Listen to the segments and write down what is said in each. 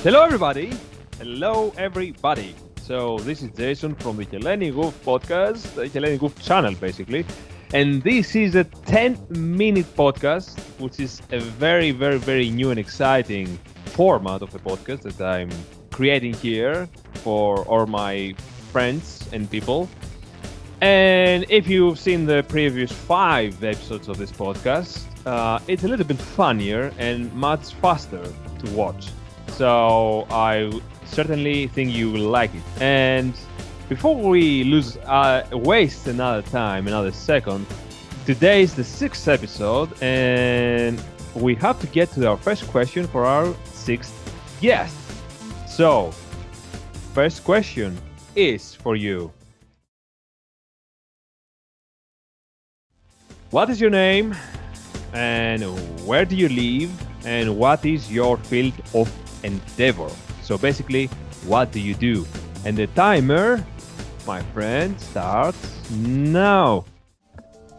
Hello everybody. Hello everybody. So this is Jason from the Hellenic Goof podcast, the Hellenic Goof channel basically. And this is a 10-minute podcast, which is a very, very, very new and exciting format of the podcast that I'm creating here for all my friends and people. And if you've seen the previous 5 episodes of this podcast, it's a little bit funnier and much faster to watch. So I certainly think you will like it. And before we waste another second, today is the 6th episode, and we have to get to our first question for our 6th guest. So, first question is for you. What is your name, and where do you live, and what is your field of endeavor? So basically, what do you do? And the timer, my friend, starts now.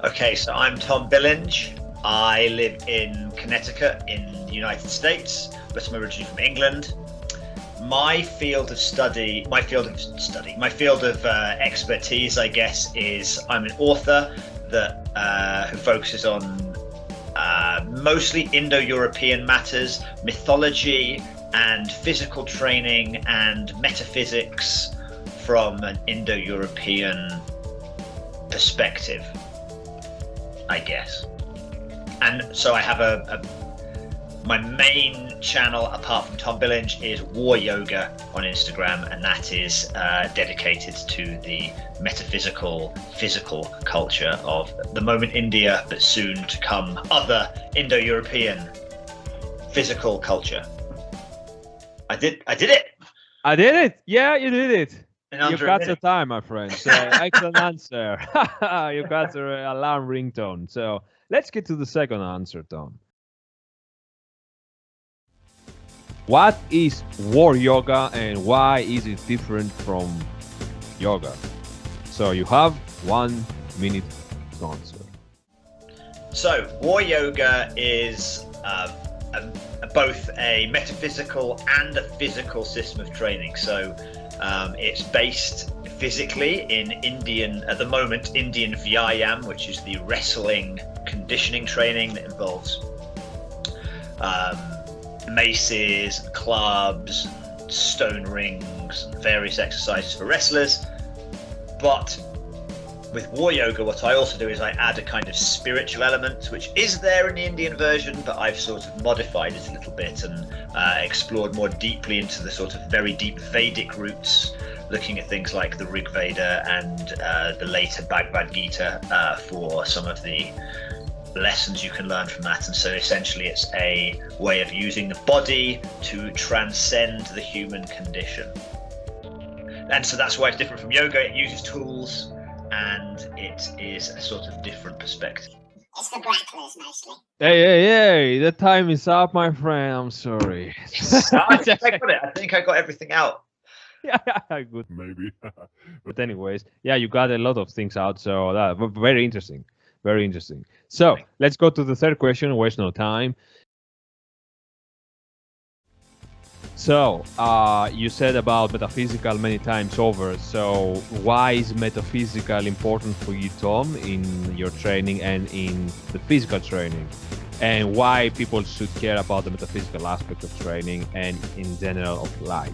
Okay, so I'm Tom Billinge. I live in Connecticut in the United States, but I'm originally from England. My field of expertise, I guess, is I'm an author who focuses on mostly Indo-European matters, mythology and physical training and metaphysics from an Indo-European perspective, I guess. And so I have my main channel apart from Tom Billinge is War Yoga on Instagram, and that is dedicated to the metaphysical, physical culture of the moment India, but soon to come other Indo-European physical culture. I did it. I did it. Yeah, you did it. You got the minute. time, my friend. So excellent answer. You got the alarm ringtone. So let's get to the second answer, Tom. What is war yoga and why is it different from yoga? So you have 1 minute to answer. So war yoga is both a metaphysical and a physical system of training. So it's based physically in Indian Vyayam, which is the wrestling conditioning training that involves maces, and clubs, and stone rings, and various exercises for wrestlers. But with war yoga, what I also do is I add a kind of spiritual element, which is there in the Indian version, but I've sort of modified it a little bit and explored more deeply into the sort of very deep Vedic roots, looking at things like the Rig Veda and the later Bhagavad Gita for some of the lessons you can learn from that. And so essentially it's a way of using the body to transcend the human condition. And so that's why it's different from yoga. It uses tools and it is a sort of different perspective. It's for grapplers mostly. Hey, the time is up, my friend. I'm sorry. I think I got everything out. Yeah, good. Maybe. But anyways, yeah, you got a lot of things out. So that very interesting. Very interesting. So let's go to the third question. Waste no time. So you said about metaphysical many times over. So why is metaphysical important for you, Tom, in your training and in the physical training? And why people should care about the metaphysical aspect of training and in general of life?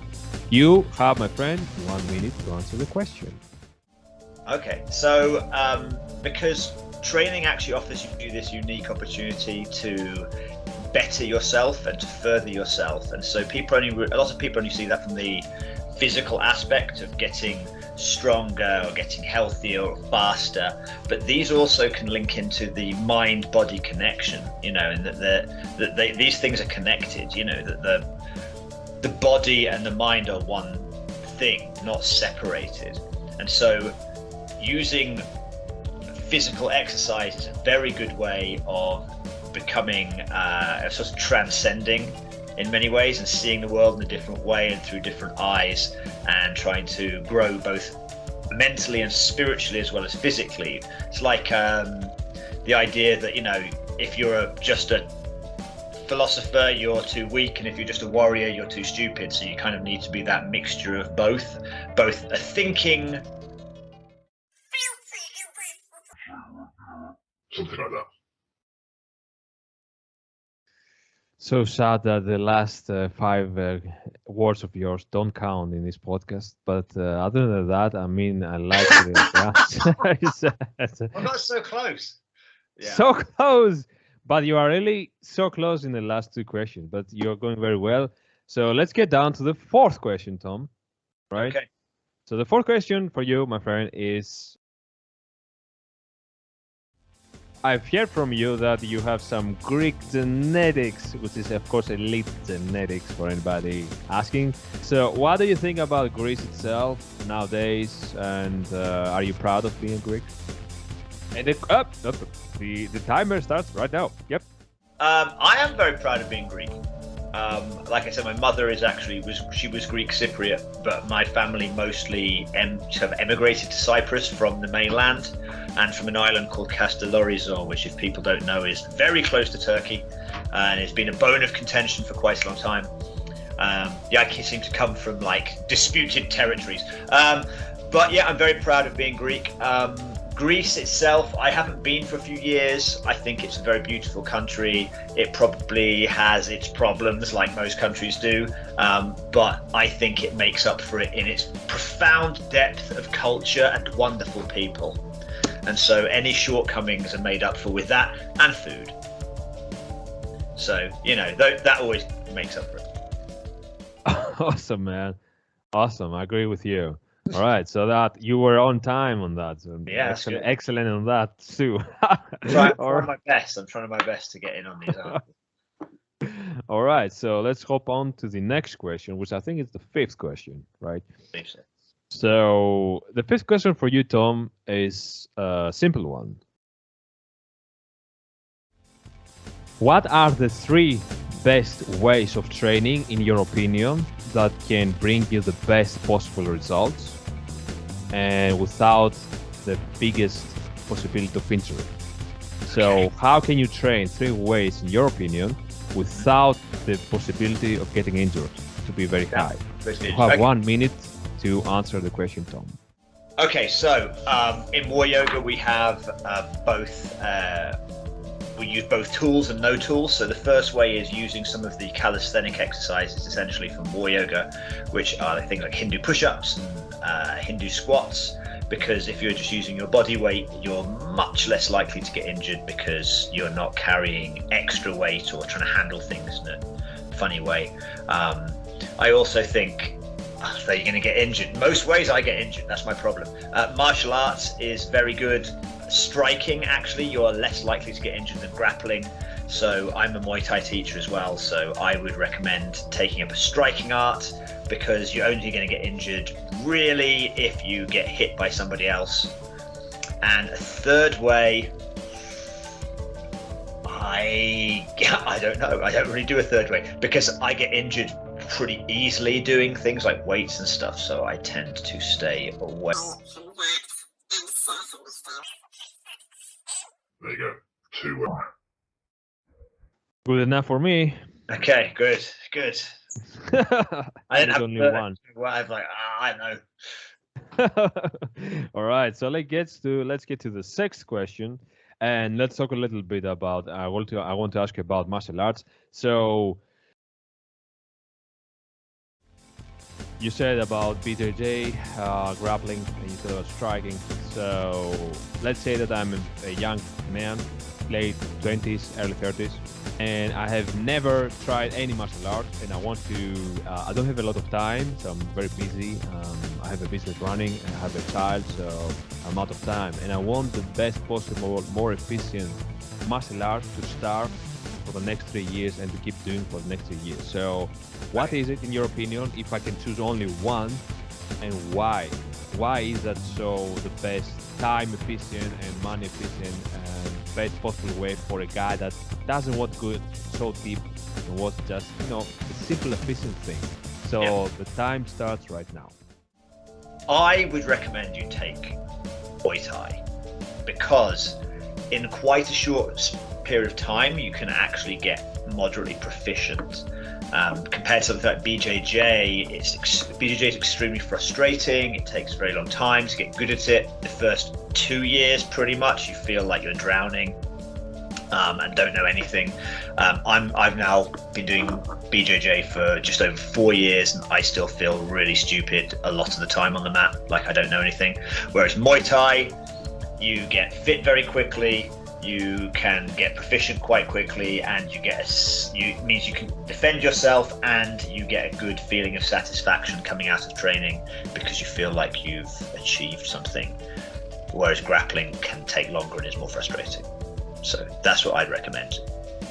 You have, my friend, 1 minute to answer the question. Okay, so because training actually offers you this unique opportunity to better yourself and to further yourself, and so a lot of people only see that from the physical aspect of getting stronger or getting healthier or faster, but these also can link into the mind-body connection, and that these things are connected, that the body and the mind are one thing, not separated. And so using physical exercise is a very good way of becoming sort of transcending in many ways and seeing the world in a different way and through different eyes, and trying to grow both mentally and spiritually as well as physically. It's like the idea that, if you're just a philosopher, you're too weak, and if you're just a warrior, you're too stupid. So you kind of need to be that mixture of both a thinking. Something like that. So sad that the last 5 words of yours don't count in this podcast. But other than that, I mean, I like the answer. I'm not so close. Yeah. So close, but you are really so close in the last 2 questions. But you're going very well. So let's get down to the 4th question, Tom. Right? Okay. So the 4th question for you, my friend, is: I've heard from you that you have some Greek genetics, which is, of course, elite genetics for anybody asking. So what do you think about Greece itself nowadays? And are you proud of being Greek? And the timer starts right now. Yep. I am very proud of being Greek. Like I said, my mother was Greek Cypriot, but my family mostly have emigrated to Cyprus from the mainland and from an island called Castellorizo, which, if people don't know, is very close to Turkey, and it's been a bone of contention for quite a long time. I seem to come from like disputed territories, but yeah, I'm very proud of being Greek. Greece itself, I haven't been for a few years. I think it's a very beautiful country. It probably has its problems, like most countries do, but I think it makes up for it in its profound depth of culture and wonderful people. And so any shortcomings are made up for with that and food. So, that always makes up for it. Awesome, man. Awesome. I agree with you. All right, so that you were on time on that. So yeah, excellent on that too. I'm trying my best. I'm trying my best to get in on these answers. All right, so let's hop on to the next question, which I think is the 5th question, right? I think so. So the 5th question for you, Tom, is a simple one. What are the 3 best ways of training, in your opinion, that can bring you the best possible results and without the biggest possibility of injury? So how can you train 3 ways, in your opinion, without the possibility of getting injured to be very high? You have 1 minute to answer the question, Tom. Okay, so in War Yoga we have we use both tools and no tools. So the first way is using some of the calisthenic exercises, essentially from War Yoga, which are things like Hindu push-ups and Hindu squats, because if you're just using your body weight, you're much less likely to get injured because you're not carrying extra weight or trying to handle things in a funny way. I also think that you're going to get injured. Most ways I get injured, that's my problem. Martial arts is very good. Striking, actually, you're less likely to get injured than grappling. So I'm a Muay Thai teacher as well, so I would recommend taking up a striking art, because you're only going to get injured really if you get hit by somebody else. And a 3rd way, I don't know. I don't really do a 3rd way because I get injured pretty easily doing things like weights and stuff, so I tend to stay away. There you go. 2 Good enough for me. Okay, good. I didn't have only 1. I'm like, I know. All right, so let's get to the 6th question, and let's talk a little bit about. I want to ask you about martial arts. So you said about BJJ, grappling, and you said about striking. So let's say that I'm a young man, late 20s, early 30s, and I have never tried any martial art, and I want to. I don't have a lot of time, so I'm very busy. I have a business running, and I have a child, so I'm out of time, and I want the best possible, more efficient martial art to start for the next 3 years and to keep doing for the next 3 years. So what is it, in your opinion, if I can choose only one, and why? Why is that so the best time efficient and money efficient and best possible way for a guy that doesn't want to go so deep and wants just, a simple efficient thing? So the time starts right now. I would recommend you take Muay Thai, because in quite a short period of time, you can actually get moderately proficient. Compared to something like BJJ, BJJ is extremely frustrating. It takes a very long time to get good at it. The first 2 years, pretty much, you feel like you're drowning and don't know anything. I've now been doing BJJ for just over 4 years, and I still feel really stupid a lot of the time on the mat, like I don't know anything. Whereas Muay Thai, you get fit very quickly. You can get proficient quite quickly, and means you can defend yourself, and you get a good feeling of satisfaction coming out of training because you feel like you've achieved something. Whereas grappling can take longer and is more frustrating. So that's what I'd recommend.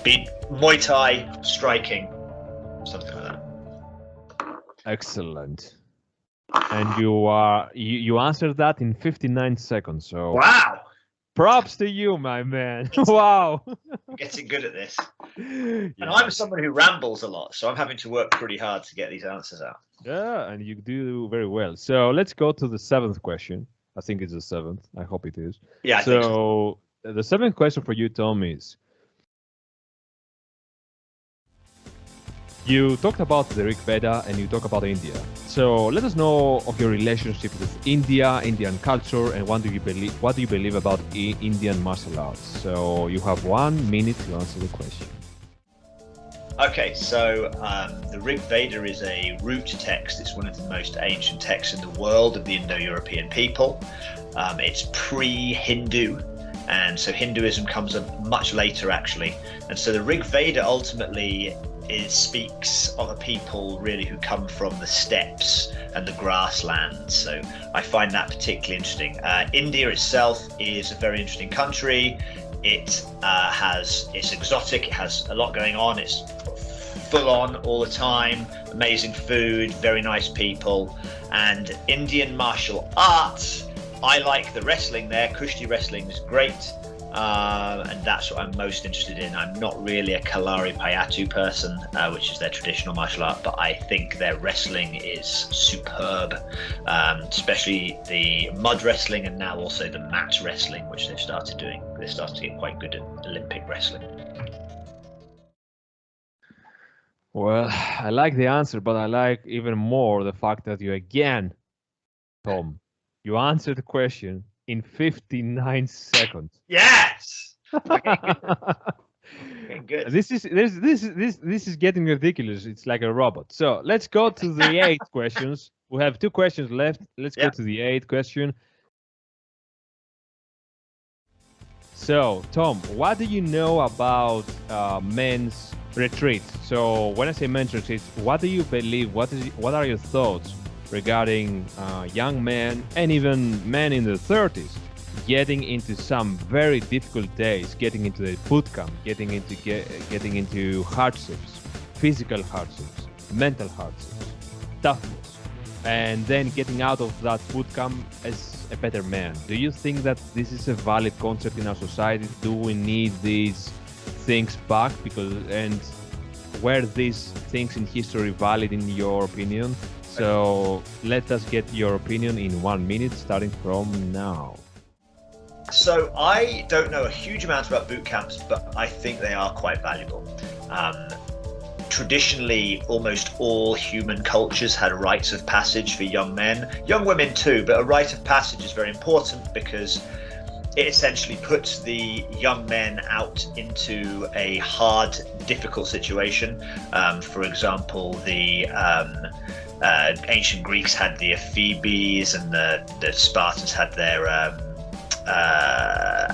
Be Muay Thai, striking, something like that. Excellent. And you answered that in 59 seconds. So Wow. props to you, my man. Wow. I'm getting good at this. Yeah. And I'm someone who rambles a lot, so I'm having to work pretty hard to get these answers out. Yeah, and you do very well. So let's go to the 7th question. I think it's the 7th. I hope it is. Yeah, I think so. So the 7th question for you, Tom, is you talked about the Rig Veda and you talk about India. So let us know of your relationship with India, Indian culture, and what do you believe about Indian martial arts. So you have 1 minute to answer the question. Okay, so the Rig Veda is a root text. It's one of the most ancient texts in the world of the Indo-European people. It's pre-Hindu, and so Hinduism comes up much later, actually. And so the Rig Veda ultimately speaks of a people really who come from the steppes and the grasslands. So I find that particularly interesting. India itself is a very interesting country. It's exotic. It has a lot going on. It's full on all the time. Amazing food, very nice people, and Indian martial arts. I like the wrestling there. Kushti wrestling is great. And that's what I'm most interested in. I'm not really a Kalari Payatu person, which is their traditional martial art, but I think their wrestling is superb, especially the mud wrestling and now also the mat wrestling, which they've started doing. They're starting to get quite good at Olympic wrestling. Well, I like the answer, but I like even more the fact that you again, Tom, you answered the question in 59 seconds. Yes. Okay, good. This is getting ridiculous. It's like a robot. So let's go to the 8 questions. We have 2 questions left. Let's go to the 8th question. So, Tom, what do you know about men's retreats? So when I say men's retreats, what do you believe? What are your thoughts regarding young men and even men in their 30s getting into some very difficult days, getting into the boot camp, getting into hardships, physical hardships, mental hardships, toughness, and then getting out of that boot camp as a better man? Do you think that this is a valid concept in our society? Do we need these things back? And were these things in history valid in your opinion? So let us get your opinion in 1 minute, starting from now. So I don't know a huge amount about boot camps, but I think they are quite valuable. Traditionally, almost all human cultures had rites of passage for young men, young women too, but a rite of passage is very important because it essentially puts the young men out into a hard, difficult situation. For example, the ancient Greeks had the ephebes, and the Spartans had their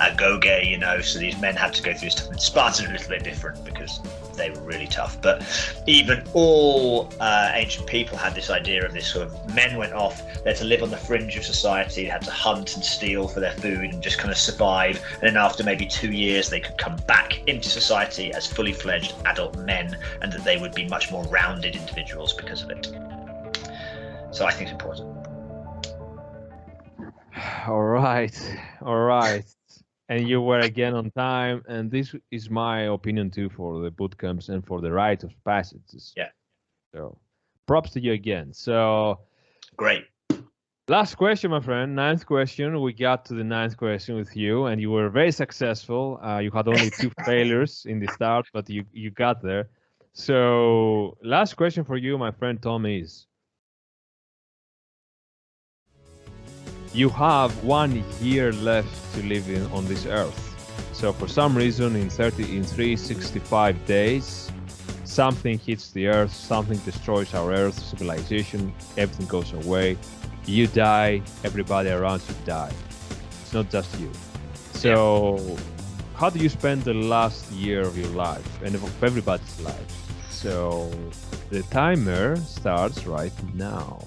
agoge, so these men had to go through stuff. And Spartans are a little bit different because they were really tough, but even all ancient people had this idea of this sort of men went off, they had to live on the fringe of society, they had to hunt and steal for their food and just kind of survive, and then after maybe 2 years they could come back into society as fully fledged adult men, and that they would be much more rounded individuals because of it. So I think it's important. All right. And you were again on time, and this is my opinion too for the boot camps and for the rite of passages. Yeah. So props to you again. So great. Last question, my friend. Ninth question. We got to the ninth question with you, and you were very successful. You had only 2 failures in the start, but you got there. So, last question for you, my friend Tom, is: you have 1 year left to live on this earth. So, for some reason, in 365 days, something hits the earth, something destroys our earth, civilization, everything goes away. You die, everybody around you die. It's not just you. So, how do you spend the last year of your life and of everybody's life? So, the timer starts right now.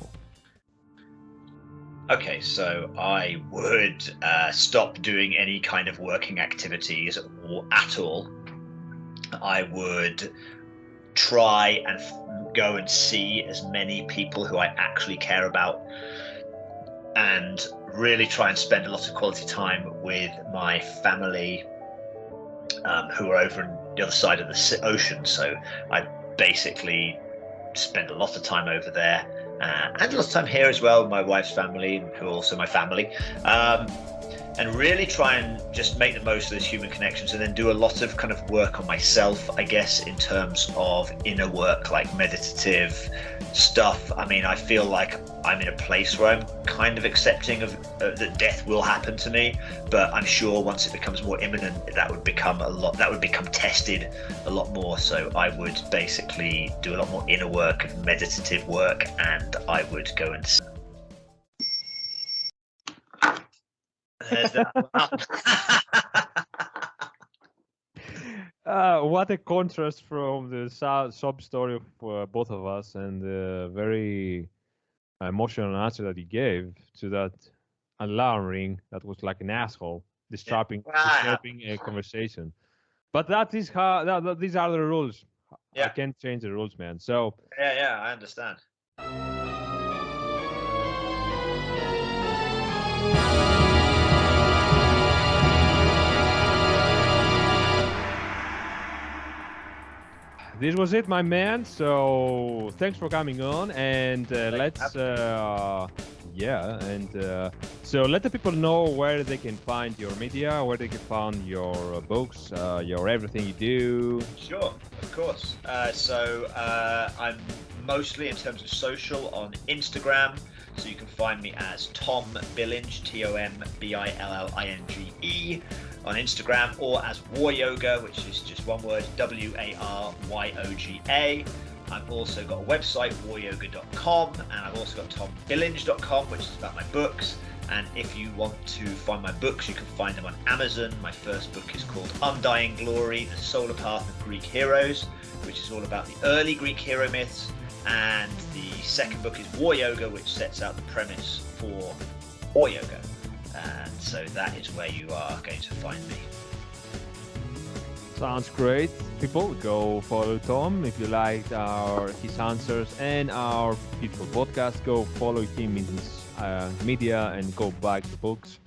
Okay, so I would stop doing any kind of working activities at all. I would try and go and see as many people who I actually care about, and really try and spend a lot of quality time with my family who are over on the other side of the ocean. So I basically spend a lot of time over there, and a lot of time here as well with my wife's family, who are also my family, and really try and just make the most of those human connections, and then do a lot of kind of work on myself, I guess, in terms of inner work, like meditative stuff. I mean, I feel like I'm in a place where I'm kind of accepting of that death will happen to me, but I'm sure once it becomes more imminent, that would become tested a lot more. So I would basically do a lot more inner work and meditative work, and I would go and what a contrast from the sob story of both of us, and the very emotional answer that you gave to that alarm ring that was like an asshole disturbing a conversation. But that is how these are the rules. I can't change the rules, man. So yeah, I understand. this was it, my man. So thanks for coming on, and so let the people know where they can find your media, where they can find your books, your everything you do. Sure, of course. So I'm mostly, in terms of social, on Instagram. So you can find me as Tom Billinge, TomBillinge on Instagram, or as War Yoga, which is just one word, WARYOGA. I've also got a website, waryoga.com, and I've also got tombillinge.com, which is about my books. And if you want to find my books, you can find them on Amazon. My first book is called Undying Glory, The Solar Path of Greek Heroes, which is all about the early Greek hero myths. And the second book is War Yoga, which sets out the premise for War Yoga. And so that is where you are going to find me. Sounds great. People, go follow Tom if you liked his answers and our beautiful podcast. Go follow him in his media and go buy the books.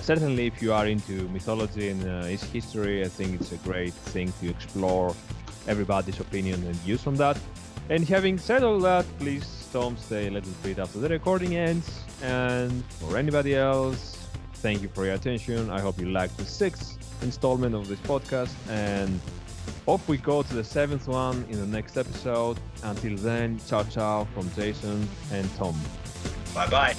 Certainly, if you are into mythology and its history, I think it's a great thing to explore everybody's opinion and views on that. And having said all that, please, Tom, stay a little bit after the recording ends. And for anybody else, thank you for your attention. I hope you liked the 6th installment of this podcast. And off we go to the 7th one in the next episode. Until then, ciao ciao from Jason and Tom. Bye-bye.